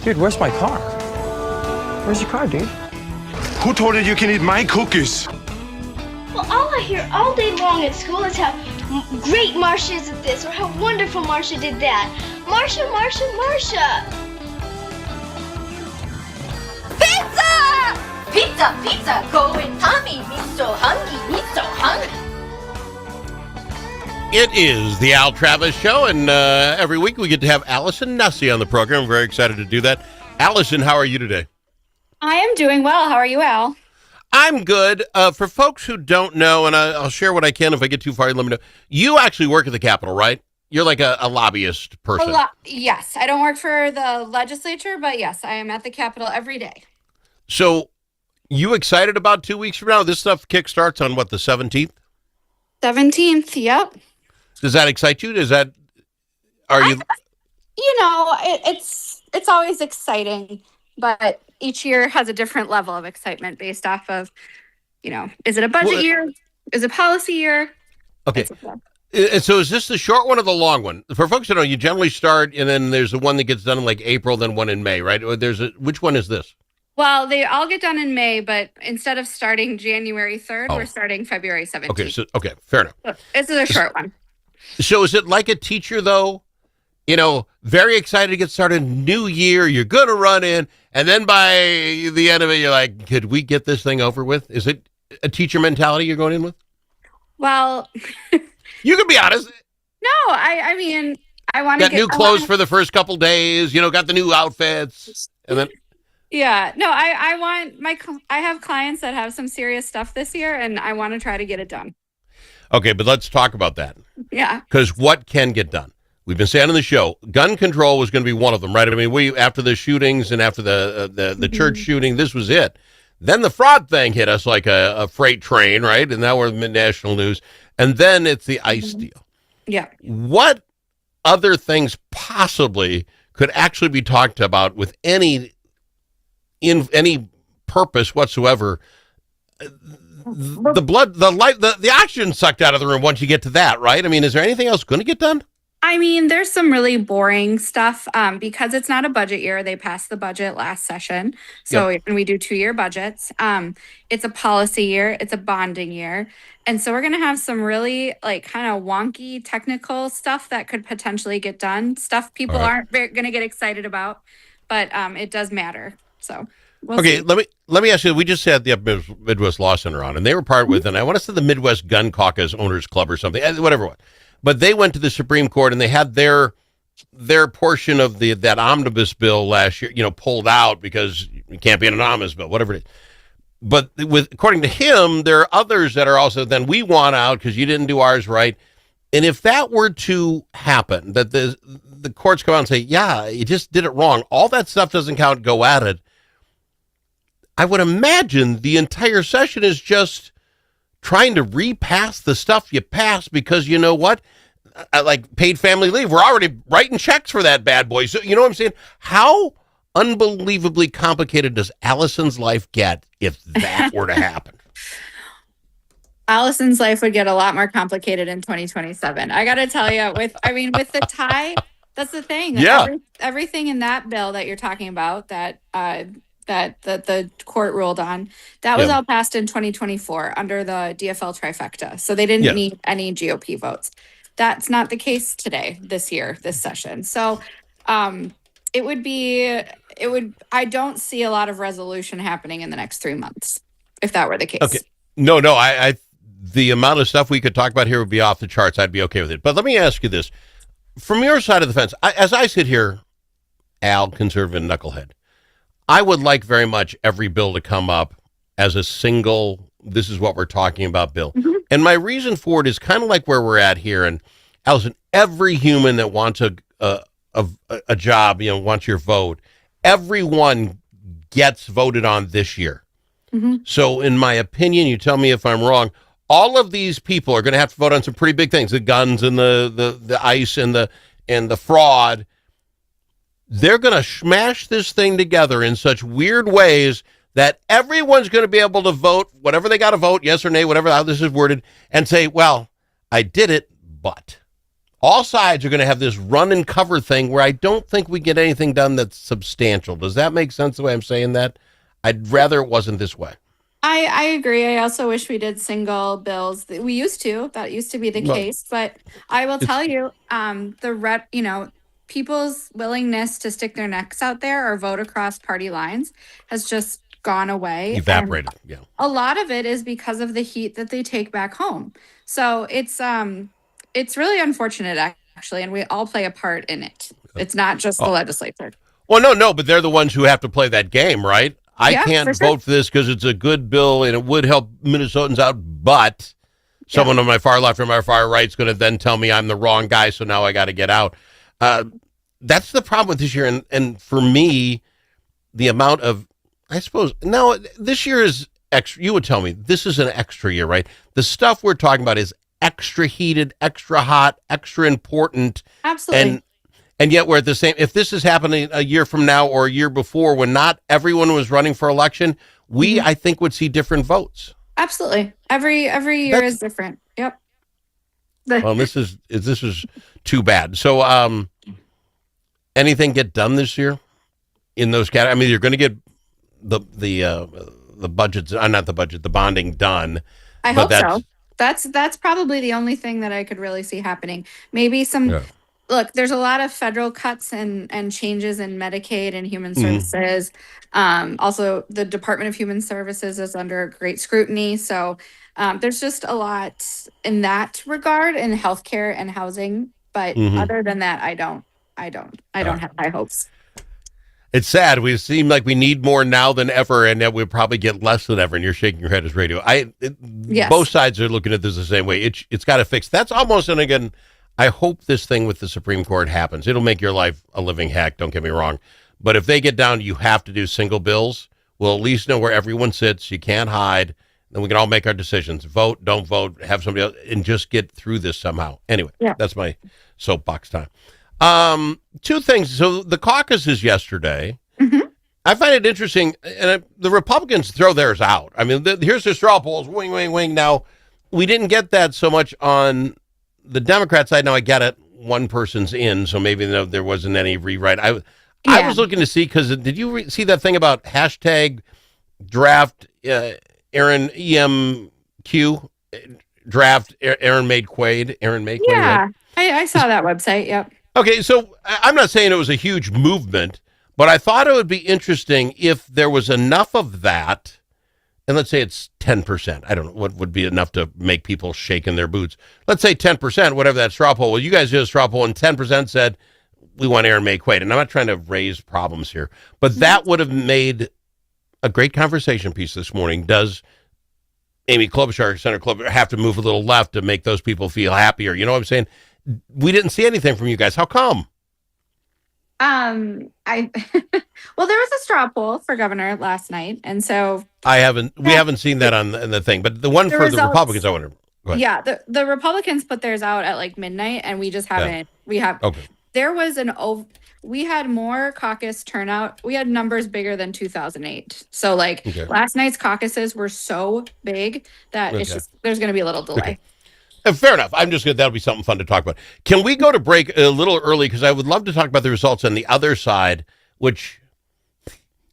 Dude, where's my car? Where's your car, dude? Who told you you can eat my cookies? Well, all I hear all day long at school is how great Marcia is at this or how wonderful Marcia did that. Marcia, Marcia, Marcia. Pizza! Pizza, pizza, going Tommy. Me so hungry, me so hungry. It is the Al Travis Show, and every week we get to have Alysen Nesse on the program. I'm very excited to do that. Alysen, how are you today? I am doing well. How are you, Al? I'm good. For folks who don't know, and I'll share what I can. If I get too far, let me know. You actually work at the Capitol, right? You're like a lobbyist person. Yes. I don't work for the legislature, but yes, I am at the Capitol every day. So you excited about 2 weeks from now? This stuff kickstarts on, what, the 17th? 17th, yep. Does that excite you? It's always exciting, but each year has a different level of excitement based off of, is it a budget year? Is it policy year? Okay. So is this the short one or the long one? For folks who know, you generally start, and then there's the one that gets done in like April, then one in May, right? Which one is this? Well, they all get done in May, but instead of starting January 3rd, we're starting February 17th. Okay, fair enough. This is a short one. So is it like a teacher, though? Very excited to get started, new year, you're going to run in, and then by the end of it, you're like, could we get this thing over with? Is it a teacher mentality you're going in with? Well, you can be honest. No, I mean, I want to get new clothes for the first couple days, got the new outfits, and then. Yeah, no, I have clients that have some serious stuff this year, and I want to try to get it done. Okay, but let's talk about that. Yeah. Because what can get done? We've been saying on the show, gun control was going to be one of them, right? I mean, after the shootings and after the church shooting, this was it. Then the fraud thing hit us like a freight train, right? And now we're in national news. And then it's the ICE deal. Yeah. What other things possibly could actually be talked about with any purpose whatsoever? The blood, the light, the oxygen sucked out of the room once you get to that, right? I mean, is there anything else going to get done? I mean, there's some really boring stuff because it's not a budget year. They passed the budget last session. So and we do 2-year budgets. It's a policy year. It's a bonding year. And so we're going to have some really kind of wonky technical stuff that could potentially get done. Stuff people aren't going to get excited about, but it does matter. So we'll see. Let me ask you. We just had the Midwest Law Center on, and they were part with, and I want to say the Midwest Gun Caucus Owners Club or something, whatever it was. But they went to the Supreme Court and they had their portion of that omnibus bill last year, pulled out because it can't be an omnibus bill, whatever it is. But according to him, there are others that are also then we want out because you didn't do ours right. And if that were to happen, that the courts come out and say, yeah, you just did it wrong, all that stuff doesn't count, go at it. I would imagine the entire session is just trying to repass the stuff you passed because you know what? Like paid family leave. We're already writing checks for that bad boy. So you know what I'm saying? How unbelievably complicated does Allison's life get if that were to happen? Allison's life would get a lot more complicated in 2027. I got to tell you, with the tie, that's the thing. Yeah. Everything in that bill that you're talking about that the court ruled on, that was all passed in 2024 under the DFL trifecta. So they didn't need any GOP votes. That's not the case this session. So I don't see a lot of resolution happening in the next 3 months if that were the case. Okay. No, the amount of stuff we could talk about here would be off the charts. I'd be okay with it. But let me ask you this. From your side of the fence, as I sit here, Al, conservative knucklehead, I would like very much every bill to come up as a single, this is what we're talking about bill. Mm-hmm. And my reason for it is kind of like where we're at here. And Alysen, every human that wants a job, wants your vote, everyone gets voted on this year. Mm-hmm. So in my opinion, you tell me if I'm wrong, all of these people are going to have to vote on some pretty big things, the guns and the ICE and the fraud. They're going to smash this thing together in such weird ways that everyone's going to be able to vote, whatever they got to vote, yes or nay, whatever, how this is worded, and say, well, I did it, but all sides are going to have this run and cover thing where I don't think we get anything done that's substantial. Does that make sense the way I'm saying that? I'd rather it wasn't this way. I agree. I also wish we did single bills. We used to. That used to be the case. But I will tell you, people's willingness to stick their necks out there or vote across party lines has just gone away. Evaporated. Yeah. A lot of it is because of the heat that they take back home. So it's really unfortunate, actually, and we all play a part in it. It's not just the legislature. Well, no, but they're the ones who have to play that game, right? I can't vote for this because it's a good bill and it would help Minnesotans out, but someone on my far left or my far right is going to then tell me I'm the wrong guy, so now I got to get out. That's the problem with this year, and for me, the amount of, I suppose, no, this year is extra. You would tell me this is an extra year, right? The stuff we're talking about is extra heated, extra hot, extra important. Absolutely. And yet we're at the same, if this is happening a year from now or a year before when not everyone was running for election, we, I think, would see different votes. Absolutely. Every year is different. Yep. Well, this is too bad. So anything get done this year in those categories? I mean, you're going to get the budgets, not the budget, the bonding done. I hope so. That's probably the only thing that I could really see happening. Maybe some... Yeah. Look, there's a lot of federal cuts and changes in Medicaid and human services. Also, the Department of Human Services is under great scrutiny. So there's just a lot in that regard in healthcare and housing. But other than that, I don't have high hopes. It's sad. We seem like we need more now than ever, and that we'll probably get less than ever. And you're shaking your head as radio. Yes. Both sides are looking at this the same way. It's got to fix. That's almost, and again, I hope this thing with the Supreme Court happens. It'll make your life a living heck, don't get me wrong. But if they get down, you have to do single bills. We'll at least know where everyone sits. You can't hide. Then we can all make our decisions. Vote, don't vote, have somebody else, and just get through this somehow. Anyway, That's my soapbox time. Two things. So the caucuses yesterday, I find it interesting, and the Republicans throw theirs out. I mean, here's the straw polls, wing, wing, wing. Now, we didn't get that so much on the Democrat side. Now I get it. One person's in, so maybe there wasn't any rewrite. I was looking to see, because did you see that thing about hashtag draft Aaron EMQ draft Aaron May Quaid? Yeah, right? I saw that website. Yep. Okay, so I'm not saying it was a huge movement, but I thought it would be interesting if there was enough of that. And let's say it's 10%. I don't know what would be enough to make people shake in their boots. Let's say 10%, whatever that straw poll. Well, you guys did a straw poll and 10% said, we want Aaron May Quaid. And I'm not trying to raise problems here, but that would have made a great conversation piece this morning. Does Amy Klobuchar, Senator Klobuchar, have to move a little left to make those people feel happier? You know what I'm saying? We didn't see anything from you guys. How come? Well, there was a straw poll for governor last night, and so we haven't seen that on the thing, but the one for the Republicans, I wonder. Yeah, the Republicans put theirs out at like midnight, and we just haven't. Yeah. There was we had more caucus turnout. We had numbers bigger than 2008. So last night's caucuses were so big that it's just, there's going to be a little delay. Okay. Fair enough. I'm just good. That'll be something fun to talk about. Can we go to break a little early? Because I would love to talk about the results on the other side, which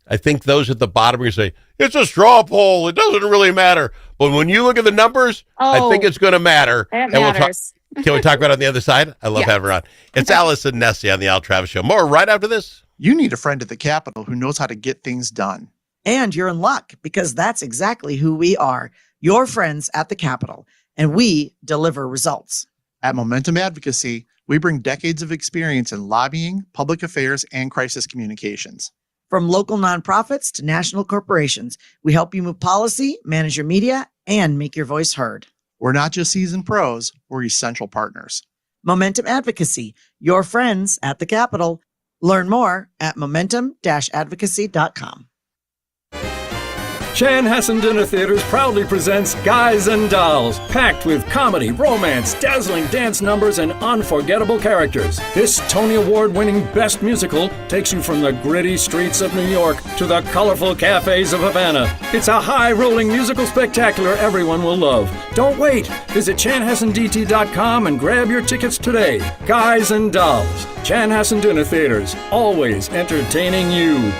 I think those at the bottom are say, it's a straw poll. It doesn't really matter. But when you look at the numbers, I think it's going to matter. It matters. Can we talk about it on the other side? I love having her on. It's Alysen Nesse on the Al Travis Show. More right after this. You need a friend at the Capitol who knows how to get things done. And you're in luck, because that's exactly who we are. Your friends at the Capitol. And we deliver results. At Momentum Advocacy, we bring decades of experience in lobbying, public affairs, and crisis communications. From local nonprofits to national corporations, we help you move policy, manage your media, and make your voice heard. We're not just seasoned pros, we're essential partners. Momentum Advocacy, your friends at the Capitol. Learn more at momentum-advocacy.com. Chanhassen Dinner Theatres proudly presents Guys and Dolls, packed with comedy, romance, dazzling dance numbers, and unforgettable characters. This Tony Award-winning Best Musical takes you from the gritty streets of New York to the colorful cafes of Havana. It's a high-rolling musical spectacular everyone will love. Don't wait. Visit chanhassendt.com and grab your tickets today. Guys and Dolls. Chanhassen Dinner Theatres, always entertaining you.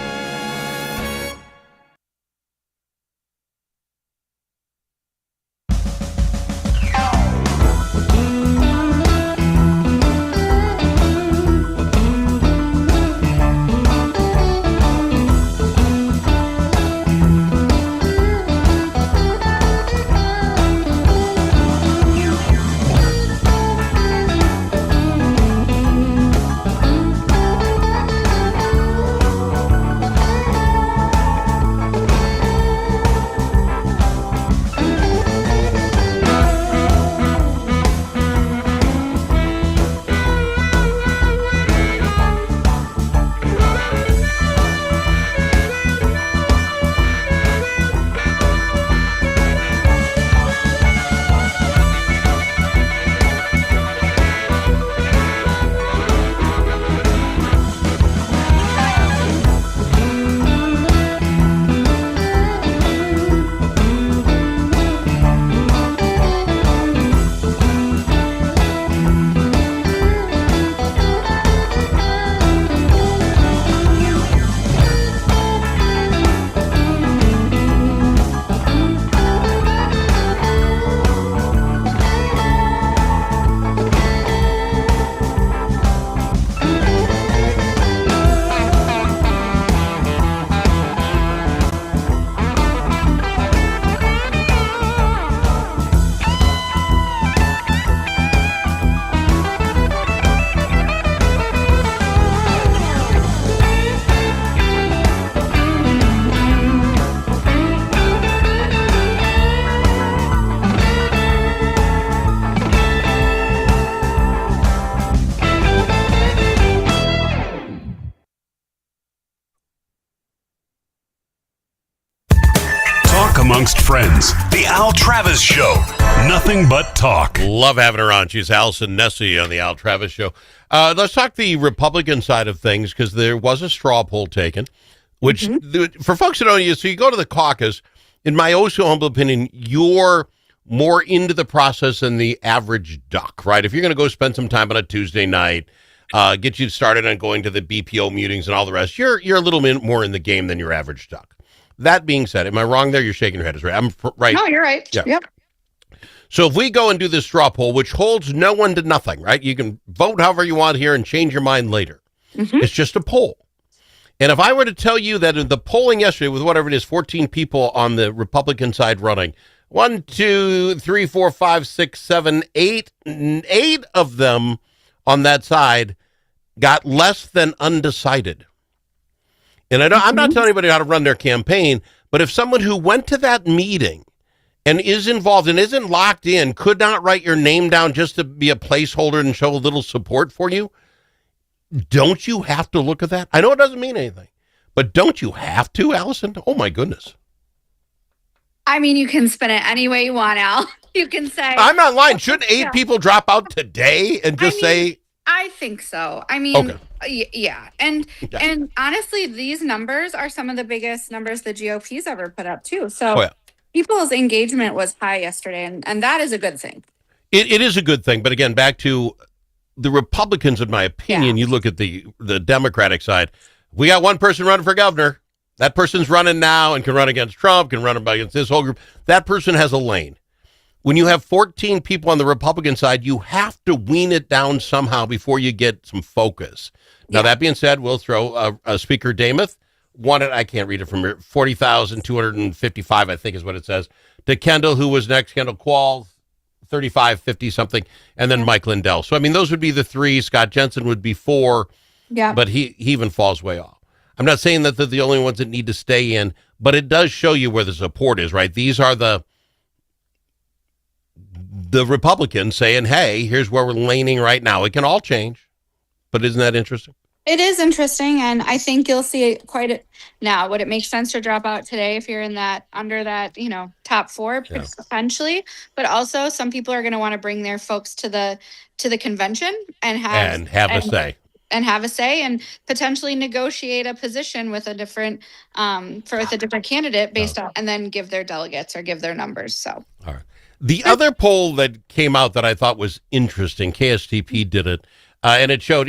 Amongst friends, the Al Travis Show. Nothing but talk. Love having her on. She's Alysen Nesse on the Al Travis Show. Let's talk the Republican side of things, because there was a straw poll taken, which, for folks that don't know, so you go to the caucus, in my oh so humble opinion, you're more into the process than the average duck, right? If you're going to go spend some time on a Tuesday night, get you started on going to the BPO meetings and all the rest, you're a little bit more in the game than your average duck. That being said, am I wrong there? You're shaking your head. Is right. I'm right. No, you're right. Yeah. Yep. So if we go and do this straw poll, which holds no one to nothing, right? You can vote however you want here and change your mind later. It's just a poll. And if I were to tell you that in the polling yesterday, with whatever it is, 14 people on the Republican side running, 1, 2, 3, 4, 5, 6, 7, 8, 8 of them on that side got less than undecided. And I'm not telling anybody how to run their campaign, but if someone who went to that meeting and is involved and isn't locked in could not write your name down just to be a placeholder and show a little support for you, don't you have to look at that? I know it doesn't mean anything, but don't you have to, Alysen? Oh, my goodness. I mean, you can spin it any way you want, Al. You can say... I'm not lying. Shouldn't 8 people drop out today and just say... I think so. I mean... Okay. Yeah. And honestly, these numbers are some of the biggest numbers the GOP's ever put up too. So people's engagement was high yesterday, and that is a good thing. It is a good thing. But again, back to the Republicans, in my opinion, you look at the Democratic side, we got one person running for governor. That person's running now and can run against Trump, can run against this whole group. That person has a lane. When you have 14 people on the Republican side, you have to wean it down somehow before you get some focus. Now, that being said, we'll throw a Speaker Damath, wanted, I can't read it from here, 40,255, I think is what it says, to Kendall, who was next, Kendall Quall, 3550 something, and then Mike Lindell. So, I mean, those would be the 3. Scott Jensen would be 4, but he even falls way off. I'm not saying that they're the only ones that need to stay in, but it does show you where the support is, right? These are the Republicans saying, hey, here's where we're leaning right now. It can all change, but isn't that interesting? It is interesting, and I think you'll see quite a now. Would it make sense to drop out today if you're in that under that top four Yeah. potentially? But also, some people are going to want to bring their folks to the convention and have a say. And have a say and potentially negotiate a position with a different with a different candidate based on, and then give their delegates or give their numbers. So all right. The other poll that came out that I thought was interesting, KSTP did it, and it showed,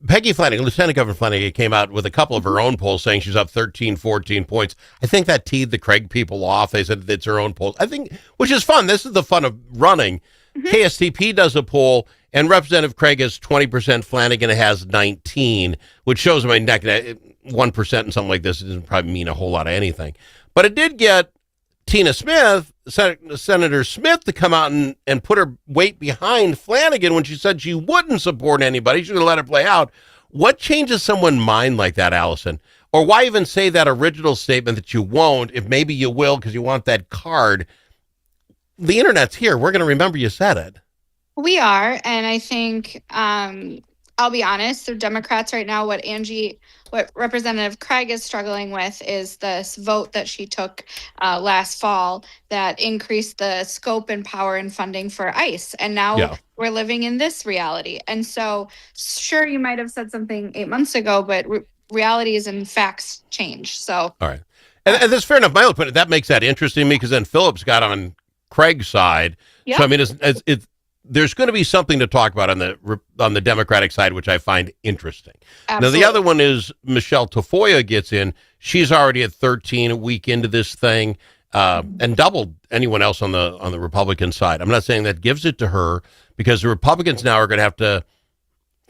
Peggy Flanagan, Lieutenant Governor Flanagan, came out with a couple of her own polls saying she's up 13, 14 points. I think that teed the Craig people off. They said it's her own polls. I think, which is fun. This is the fun of running. KSTP does a poll, and Representative Craig has 20%, Flanagan has 19, which shows, 1% and something like this doesn't probably mean a whole lot of anything. But it did get Tina Smith, Senator Smith, to come out and put her weight behind Flanagan when she said she wouldn't support anybody. She's going to let it play out. What changes someone's mind like that, Alysen? Or why even say that original statement that you won't, if maybe you will because you want that card? The internet's here. We're going to remember you said it. we are, and I think I'll be honest, the Democrats right now, what Representative Craig is struggling with is this vote that she took last fall that increased the scope and power and funding for ICE. And now we're living in this reality. And so, sure, you might have said something 8 months ago, but realities and facts change. So, all right. And that's fair enough. My own point, that makes that interesting to me because then Phillips got on Craig's side. Yep. So, I mean, it's there's going to be something to talk about on the Democratic side, which I find interesting. Absolutely. Now, the other one is Michelle Tafoya gets in. She's already at 13 a week into this thing, and doubled anyone else on the Republican side. I'm not saying that gives it to her because the Republicans now are going to have to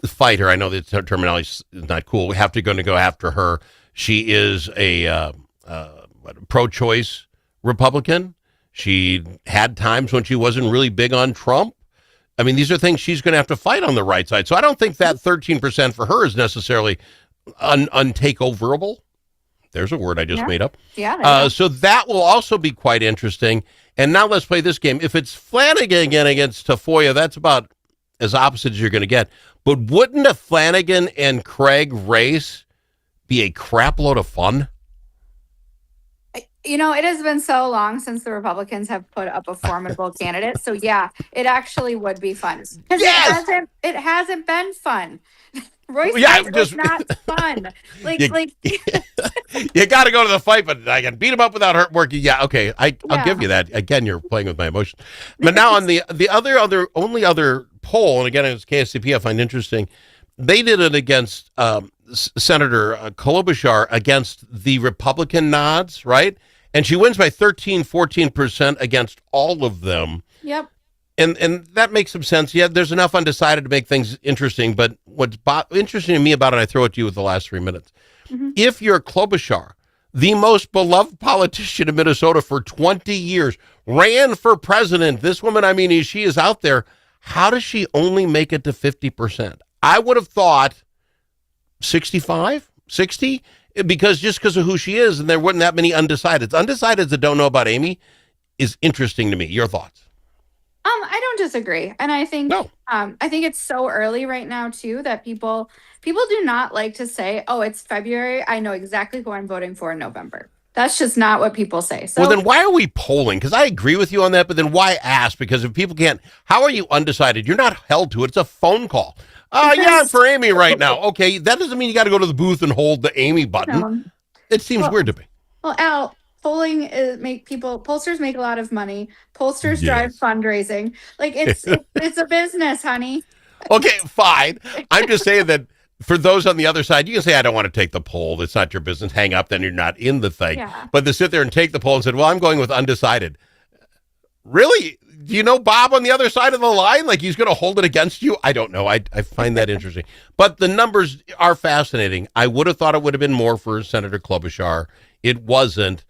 fight her. I know the terminology is not cool. We have to go after her. She is a pro-choice Republican. She had times when she wasn't really big on Trump. I mean, these are things she's going to have to fight on the right side. So I don't think that 13% for her is necessarily untakeoverable. There's a word I just made up. Yeah. So that will also be quite interesting. And now let's play this game. If it's Flanagan again against Tafoya, that's about as opposite as you're going to get. But wouldn't a Flanagan and Craig race be a crap load of fun? You know, it has been so long since the Republicans have put up a formidable candidate. So yeah, it actually would be fun. Because it hasn't been fun. Royce was not fun. You got to go to the fight, but I can beat him up without hurt working. Yeah, okay, I'll give you that. Again, you're playing with my emotion. But now on the only other poll, and again, it's KSCP, I find interesting. They did it against Senator Klobuchar against the Republican nods, right? And she wins by 14% against all of them. Yep. And that makes some sense. Yeah, there's enough undecided to make things interesting. But what's interesting to me about it, I throw it to you with the last 3 minutes. Mm-hmm. If you're Klobuchar, the most beloved politician in Minnesota for 20 years, ran for president. This woman, I mean, she is out there. How does she only make it to 50%? I would have thought 65, 60, because of who she is, and there weren't that many undecideds. Undecideds that don't know about Amy is interesting to me. Your thoughts? I don't disagree, and I think I think it's so early right now too that people do not like to say, "Oh, it's February. I know exactly who I'm voting for in November." That's just not what people say. So, well, then why are we polling? Because I agree with you on that, but then why ask? Because if people can't, how are you undecided? You're not held to it. It's a phone call. Yeah, I'm for Amy right now. Okay, that doesn't mean you got to go to the booth and hold the Amy button. It seems weird to me. Well, Al, polling pollsters make a lot of money. Pollsters drive fundraising. Like it's a business, honey. Okay, fine. I'm just saying that for those on the other side, you can say, I don't want to take the poll. It's not your business. Hang up, then you're not in the thing. Yeah. But to sit there and take the poll and said, well, I'm going with undecided. Really? Do you know Bob on the other side of the line? Like he's going to hold it against you? I don't know. I find that interesting. But the numbers are fascinating. I would have thought it would have been more for Senator Klobuchar. It wasn't.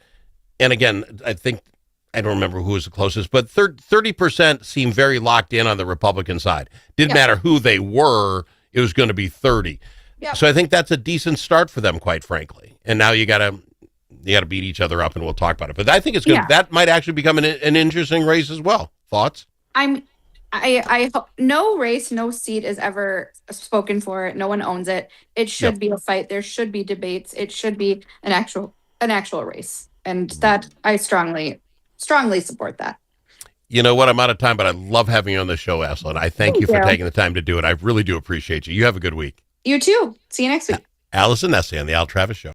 And again, I don't remember who was the closest, but 30% seemed very locked in on the Republican side. Didn't matter who they were. It was going to be 30. Yep. So I think that's a decent start for them, quite frankly. And now you got to beat each other up, and we'll talk about it. But I think it's good. Yeah. That might actually become an interesting race as well. Thoughts? I'm No race, no seat is ever spoken for. No one owns it. It should be a fight. There should be debates. It should be an actual race. And that I strongly support that. You know what? I'm out of time, but I love having you on the show, Alysen. I thank you for taking the time to do it. I really do appreciate you. You have a good week. You too. See you next week. Alysen Nesse on the Al Travis Show.